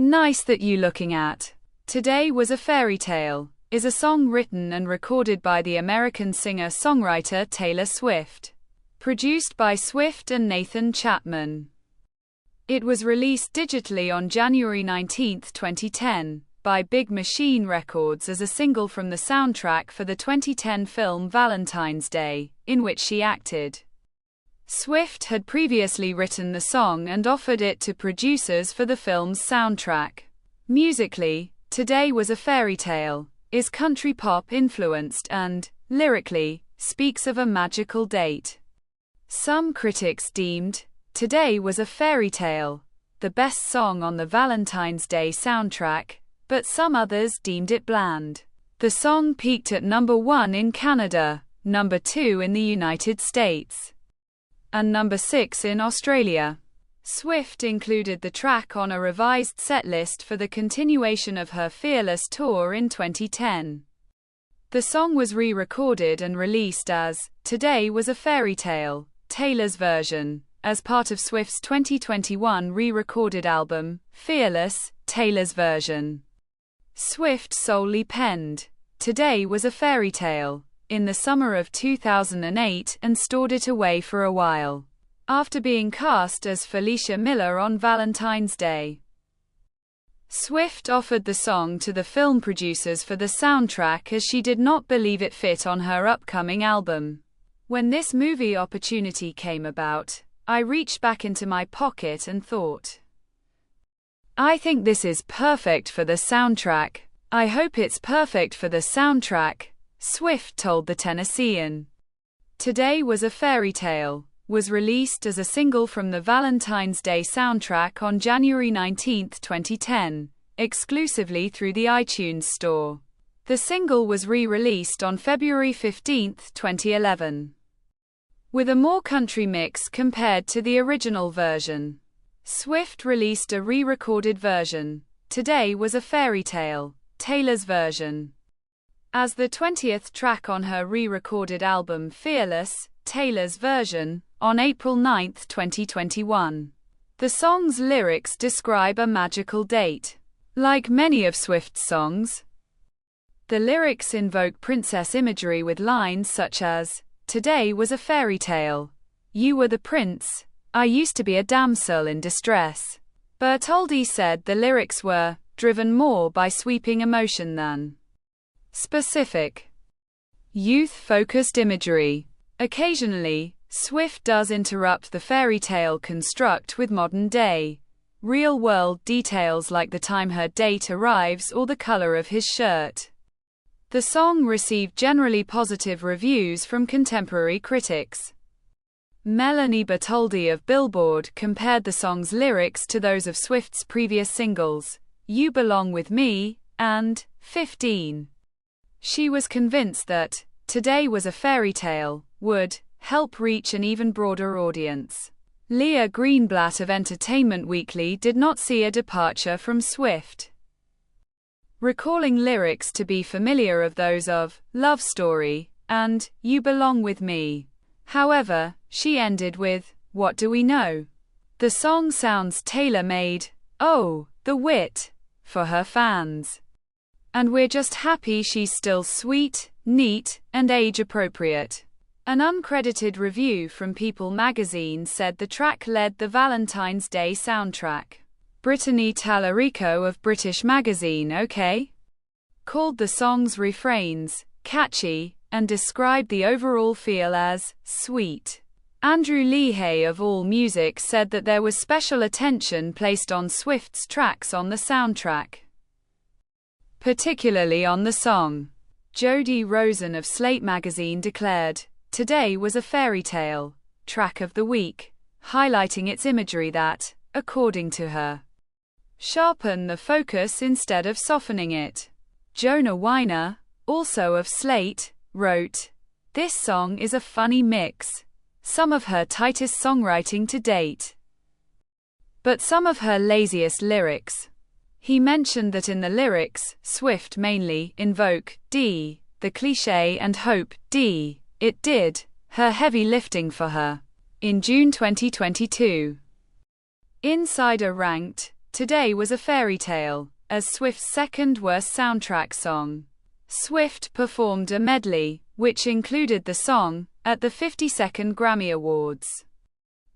Nice that you looking at. Today Was a Fairy Tale is a song written and recorded by the American singer-songwriter Taylor Swift. Produced by Swift and Nathan Chapman. It was released digitally on January 19, 2010, by Big Machine Records as a single from the soundtrack for the 2010 film Valentine's Day, in which she acted. Swift had previously written the song and offered it to producers for the film's soundtrack. Musically, Today Was a Fairy Tale is country pop influenced and, lyrically, speaks of a magical date. Some critics deemed Today Was a Fairy Tale the best song on the Valentine's Day soundtrack, but some others deemed it bland. The song peaked at number 1 in Canada, number 2 in the United States, and number 6 in Australia. Swift included the track on a revised setlist for the continuation of her Fearless tour in 2010. The song was re-recorded and released as Today Was a Fairy Tale, Taylor's version, as part of Swift's 2021 re-recorded album, Fearless, Taylor's version. Swift solely penned Today Was a Fairy Tale in the summer of 2008 and stored it away for a while, after being cast as Felicia Miller on Valentine's Day. Swift offered the song to the film producers for the soundtrack as she did not believe it fit on her upcoming album. When this movie opportunity came about, I reached back into my pocket and thought, I think this is perfect for the soundtrack. I hope it's perfect for the soundtrack, Swift told the Tennessean. Today Was a Fairy Tale was released as a single from the Valentine's Day soundtrack on January 19, 2010, exclusively through the iTunes Store. The single was re-released on February 15, 2011, with a more country mix compared to the original version. Swift released a re-recorded version, Today Was a Fairy Tale, Taylor's version, as the 20th track on her re-recorded album Fearless, Taylor's version, on April 9, 2021. The song's lyrics describe a magical date. Like many of Swift's songs, the lyrics invoke princess imagery with lines such as, Today was a fairy tale. You were the prince. I used to be a damsel in distress. Bertoldi said the lyrics were driven more by sweeping emotion than specific, youth-focused imagery. Occasionally, Swift does interrupt the fairy tale construct with modern-day, real-world details like the time her date arrives or the color of his shirt. The song received generally positive reviews from contemporary critics. Melanie Bertoldi of Billboard compared the song's lyrics to those of Swift's previous singles, You Belong With Me, and 15. She was convinced that Today Was a Fairy Tale would help reach an even broader audience. Leah Greenblatt of Entertainment Weekly did not see a departure from Swift, recalling lyrics to be familiar of those of Love Story and You Belong With Me. However, she ended with, What Do We Know? The song sounds tailor-made, oh, the wit, for her fans. And we're just happy she's still sweet, neat, and age-appropriate. An uncredited review from People magazine said the track led the Valentine's Day soundtrack. Brittany Tallarico of British magazine OK called the song's refrains catchy and described the overall feel as sweet. Andrew Leahy of AllMusic said that there was special attention placed on Swift's tracks on the soundtrack, particularly on the song. Jody Rosen of Slate magazine declared, Today Was a Fairy Tale track of the week, highlighting its imagery that, according to her, sharpen the focus instead of softening it. Jonah Weiner, also of Slate, wrote, This song is a funny mix. Some of her tightest songwriting to date, but some of her laziest lyrics. He mentioned that in the lyrics, Swift mainly invoke D, the cliché, and hope D, it did her heavy lifting for her. In June 2022, Insider ranked Today Was a Fairy Tale, as Swift's second worst soundtrack song. Swift performed a medley, which included the song, at the 52nd Grammy Awards.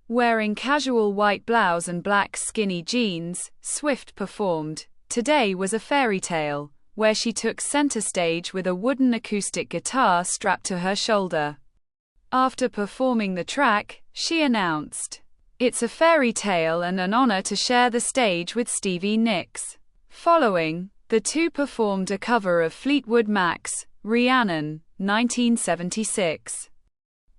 Wearing casual white blouse and black skinny jeans, Swift performed Today Was a Fairy Tale, where she took center stage with a wooden acoustic guitar strapped to her shoulder. After performing the track, she announced, "It's a fairy tale and an honor to share the stage with Stevie Nicks." Following, the two performed a cover of Fleetwood Mac's Rhiannon, 1976.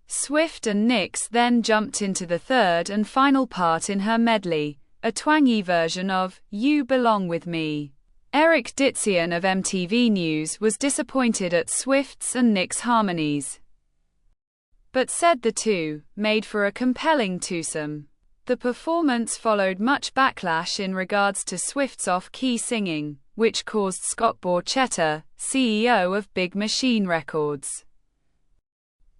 Swift and Nicks then jumped into the third and final part in her medley, a twangy version of You Belong With Me. Eric Ditzian of MTV News was disappointed at Swift's and Nicks' harmonies, but said the two made for a compelling twosome. The performance followed much backlash in regards to Swift's off-key singing, which caused Scott Borchetta, CEO of Big Machine Records,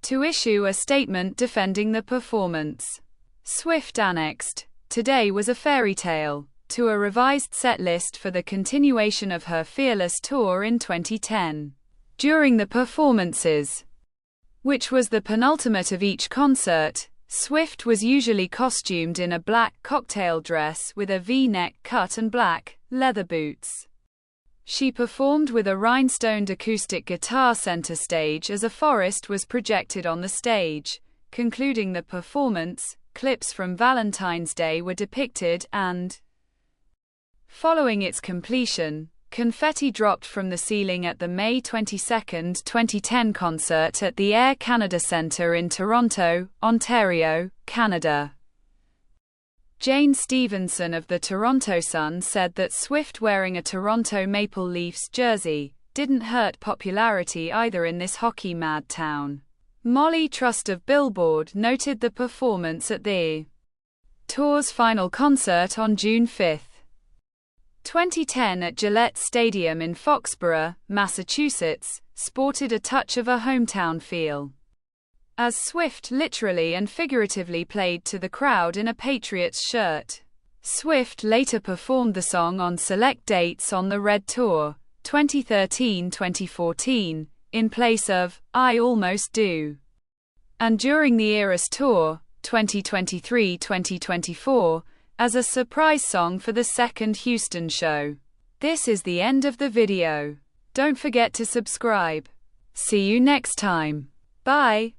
to issue a statement defending the performance. Swift annexed Today Was a Fairy Tale to a revised set list for the continuation of her Fearless tour in 2010. During the performances, which was the penultimate of each concert, Swift was usually costumed in a black cocktail dress with a V-neck cut and black, leather boots. She performed with a rhinestoned acoustic guitar center stage as a forest was projected on the stage. Concluding the performance, clips from Valentine's Day were depicted and, following its completion, confetti dropped from the ceiling at the May 22, 2010 concert at the Air Canada Centre in Toronto, Ontario, Canada. Jane Stevenson of the Toronto Sun said that Swift wearing a Toronto Maple Leafs jersey didn't hurt popularity either in this hockey-mad town. Molly Trust of Billboard noted the performance at the tour's final concert on June 5, 2010 at Gillette Stadium in Foxborough, Massachusetts, sported a touch of a hometown feel, as Swift literally and figuratively played to the crowd in a Patriots shirt. Swift later performed the song on select dates on the Red Tour, 2013-2014, in place of I Almost Do, and during the Eras Tour, 2023-2024, as a surprise song for the second Houston show. This is the end of the video. Don't forget to subscribe. See you next time. Bye.